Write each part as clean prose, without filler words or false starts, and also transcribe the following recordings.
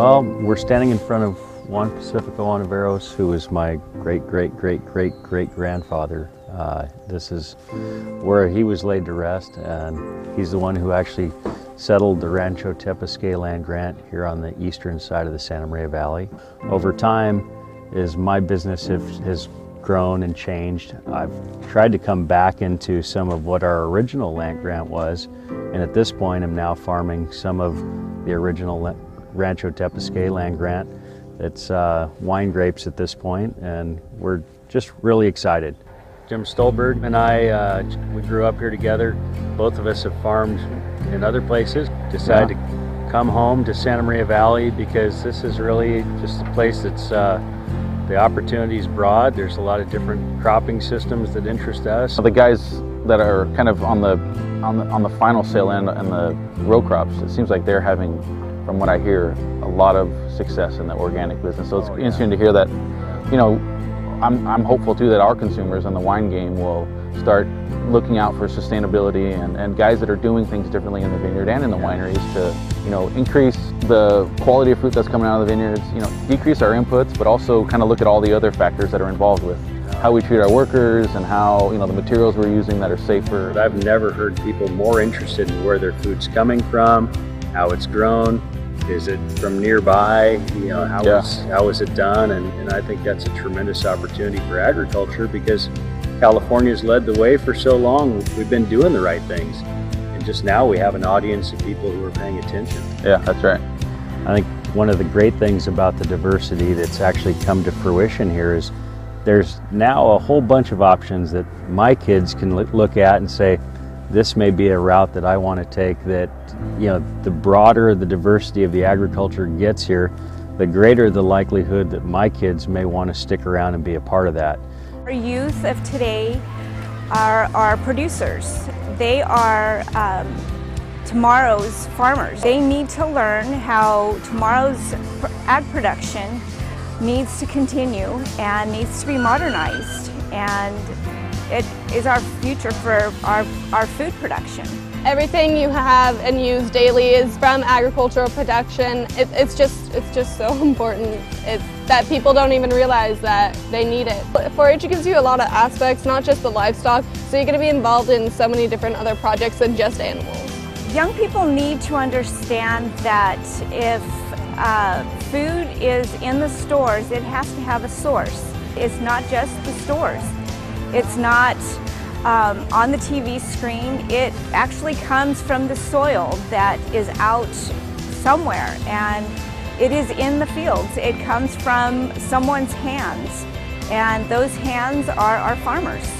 Well, we're standing in front of Juan Pacifico Ontiveros, who is my great-great-great-great-great-grandfather. This is where he was laid to rest, and he's the one who actually settled the Rancho Tepisque land grant here on the eastern side of the Santa Maria Valley. Over time, as my business has grown and changed, I've tried to come back into some of what our original land grant was, and at this point I'm now farming some of the original Rancho Tepisque land grant. It's wine grapes at this point, and we're just really excited. Jim Stolberg and I, we grew up here together. Both of us have farmed in other places. Decided to come home to Santa Maria Valley because this is really just a place that's, the opportunity is broad. There's a lot of different cropping systems that interest us. The guys that are kind of on the final sale end and the row crops, it seems like they're having, from what I hear, a lot of success in the organic business. So it's interesting to hear that, you know, I'm hopeful too that our consumers in the wine game will start looking out for sustainability and guys that are doing things differently in the vineyard and in the wineries to, you know, increase the quality of fruit that's coming out of the vineyards, you know, decrease our inputs, but also kind of look at all the other factors that are involved with how we treat our workers and how, you know, the materials we're using that are safer. I've never heard people more interested in where their food's coming from, how it's grown. Is it from nearby? You know, how is it done? And I think that's a tremendous opportunity for agriculture because California's led the way for so long. We've been doing the right things. And just now we have an audience of people who are paying attention. Yeah, that's right. I think one of the great things about the diversity that's actually come to fruition here is there's now a whole bunch of options that my kids can look at and say, this may be a route that I want to take. That, you know, the broader the diversity of the agriculture gets here, the greater the likelihood that my kids may want to stick around and be a part of that. Our youth of today are producers. They are tomorrow's farmers. They need to learn how tomorrow's ag production needs to continue and needs to be modernized, and it is our future for our food production. Everything you have and use daily is from agricultural production. It's just so important. It's that people don't even realize that they need it. 4-H gives you a lot of aspects, not just the livestock, so you're going to be involved in so many different other projects than just animals. Young people need to understand that if food is in the stores, it has to have a source. It's not just the stores. It's not on the TV screen. It actually comes from the soil that is out somewhere, and it is in the fields. It comes from someone's hands, and those hands are our farmers.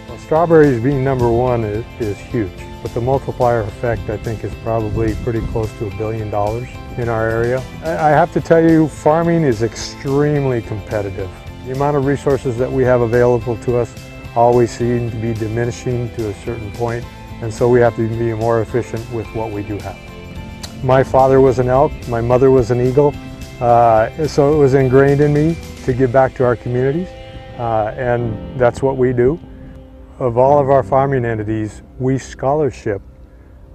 Well, strawberries being number one is huge, but the multiplier effect, I think, is probably pretty close to $1 billion in our area. I have to tell you, farming is extremely competitive. The amount of resources that we have available to us always seem to be diminishing to a certain point, and so we have to be more efficient with what we do have. My father was an elk, my mother was an eagle, so it was ingrained in me to give back to our communities, and that's what we do. Of all of our farming entities, we scholarship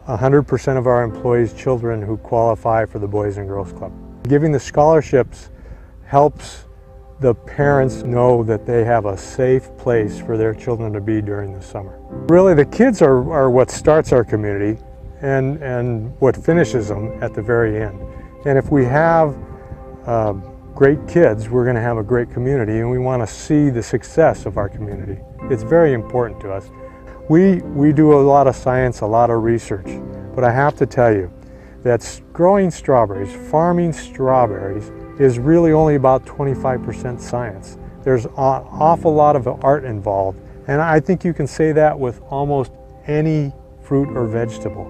100% of our employees' children who qualify for the Boys and Girls Club. Giving the scholarships helps the parents know that they have a safe place for their children to be during the summer. Really, the kids are what starts our community and what finishes them at the very end. And if we have great kids, we're going to have a great community, and we want to see the success of our community. It's very important to us. We do a lot of science, a lot of research, but I have to tell you that growing strawberries, farming strawberries, is really only about 25% science. There's an awful lot of art involved, and I think you can say that with almost any fruit or vegetable.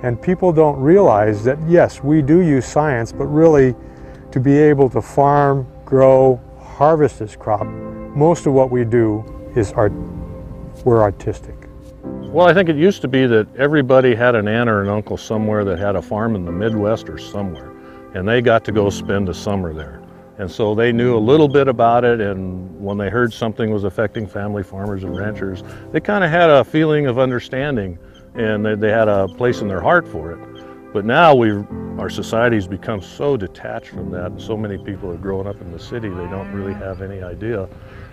And people don't realize that, yes, we do use science, but really to be able to farm, grow, harvest this crop, most of what we do is we're artistic. Well, I think it used to be that everybody had an aunt or an uncle somewhere that had a farm in the Midwest or somewhere, and they got to go spend a summer there. And so they knew a little bit about it, and when they heard something was affecting family farmers and ranchers, they kind of had a feeling of understanding, and they had a place in their heart for it. But now our society's become so detached from that, and so many people are growing up in the city, they don't really have any idea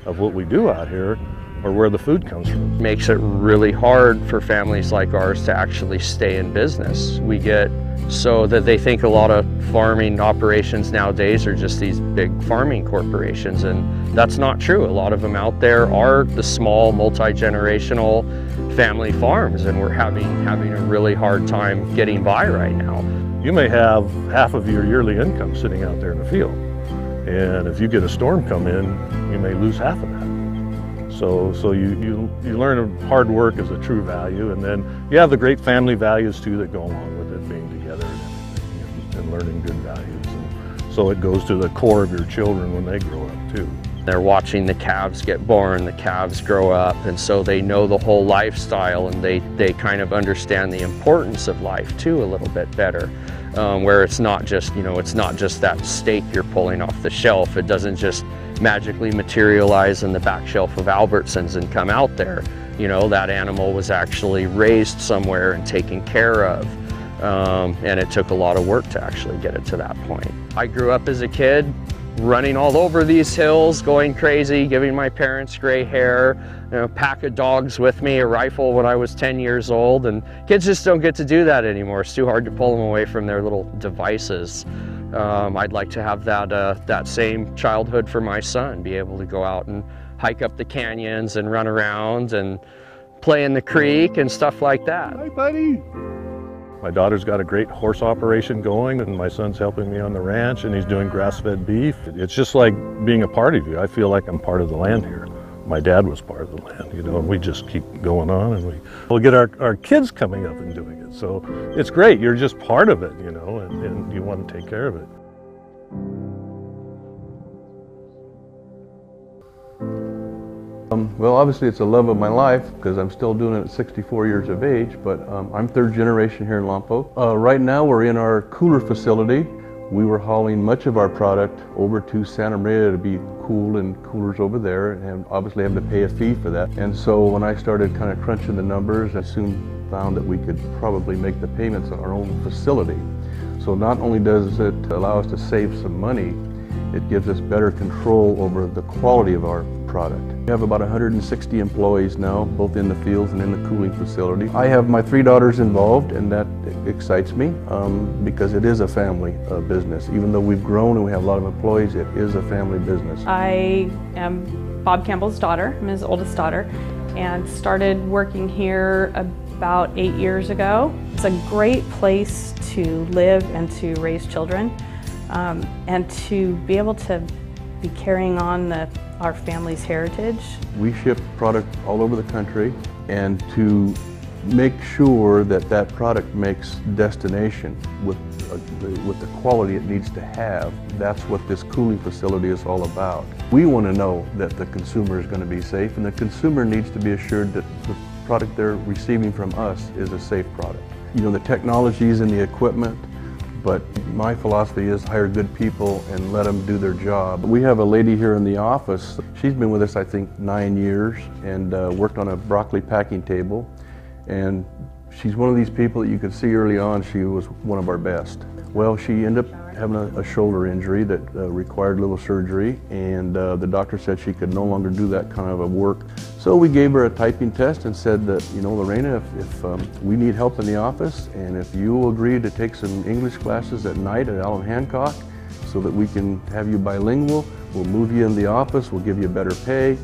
of what we do out here or where the food comes from. Makes it really hard for families like ours to actually stay in business. We get so that they think a lot of farming operations nowadays are just these big farming corporations, and that's not true. A lot of them out there are the small multi-generational family farms, and we're having a really hard time getting by right now. You may have half of your yearly income sitting out there in the field, and if you get a storm come in, you may lose half of that. So you learn hard work is a true value, and then you have the great family values too that go along with it, being together and learning good values. And so it goes to the core of your children when they grow up too. They're watching the calves get born, the calves grow up, and so they know the whole lifestyle, and they kind of understand the importance of life too a little bit better. Where it's not just, it's not just that steak you're pulling off the shelf. It doesn't just magically materialize in the back shelf of Albertsons and come out there. That animal was actually raised somewhere and taken care of. And it took a lot of work to actually get it to that point. I grew up as a kid running all over these hills, going crazy, giving my parents gray hair, a pack of dogs with me, a rifle when I was 10 years old, and kids just don't get to do that anymore. It's too hard to pull them away from their little devices. I'd like to have that same childhood for my son, be able to go out and hike up the canyons and run around and play in the creek and stuff like that. Hi, buddy. My daughter's got a great horse operation going, and my son's helping me on the ranch, and he's doing grass-fed beef. It's just like being a part of you. I feel like I'm part of the land here. My dad was part of the land, and we just keep going on, and we'll get our kids coming up and doing it. So it's great. You're just part of it, and you want to take care of it. Well, obviously it's the love of my life because I'm still doing it at 64 years of age, but I'm third generation here in Lompoc. Right now we're in our cooler facility. We were hauling much of our product over to Santa Maria to be cooled in coolers over there, and obviously having to pay a fee for that. And so when I started kind of crunching the numbers, I soon found that we could probably make the payments on our own facility. So not only does it allow us to save some money, it gives us better control over the quality of our product. We have about 160 employees now, both in the fields and in the cooling facility. I have my 3 daughters involved, and that excites me because it is a family business. Even though we've grown and we have a lot of employees, it is a family business. I am Bob Campbell's daughter. I'm his oldest daughter, and started working here about 8 years ago. It's a great place to live and to raise children, and to be able to be carrying on our family's heritage. We ship product all over the country, and to make sure that that product makes destination with the quality it needs to have, that's what this cooling facility is all about. We want to know that the consumer is going to be safe, and the consumer needs to be assured that the product they're receiving from us is a safe product. The technologies and the equipment, but my philosophy is hire good people and let them do their job. We have a lady here in the office. She's been with us, I think, 9 years, and worked on a broccoli packing table. And she's one of these people that you could see early on she was one of our best. Well, she ended up having a shoulder injury that required a little surgery, and the doctor said she could no longer do that kind of a work. So we gave her a typing test and said that, Lorena, if we need help in the office, and if you will agree to take some English classes at night at Allen Hancock so that we can have you bilingual, we'll move you in the office, we'll give you better pay.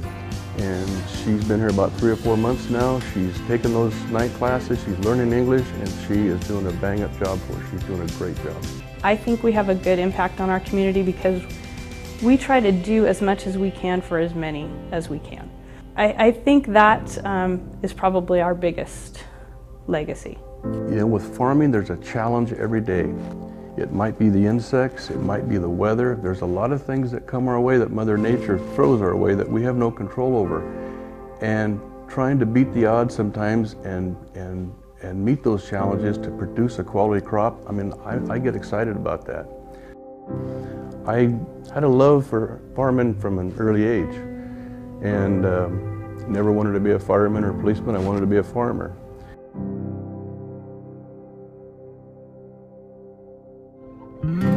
And she's been here about 3 or 4 months now. She's taken those night classes, she's learning English, and she is doing a bang-up job for us. She's doing a great job. I think we have a good impact on our community because we try to do as much as we can for as many as we can. I think that is probably our biggest legacy. With farming, there's a challenge every day. It might be the insects, it might be the weather. There's a lot of things that come our way that Mother Nature throws our way that we have no control over. And trying to beat the odds sometimes and meet those challenges to produce a quality crop, I get excited about that. I had a love for farming from an early age, and never wanted to be a fireman or a policeman. I wanted to be a farmer. you.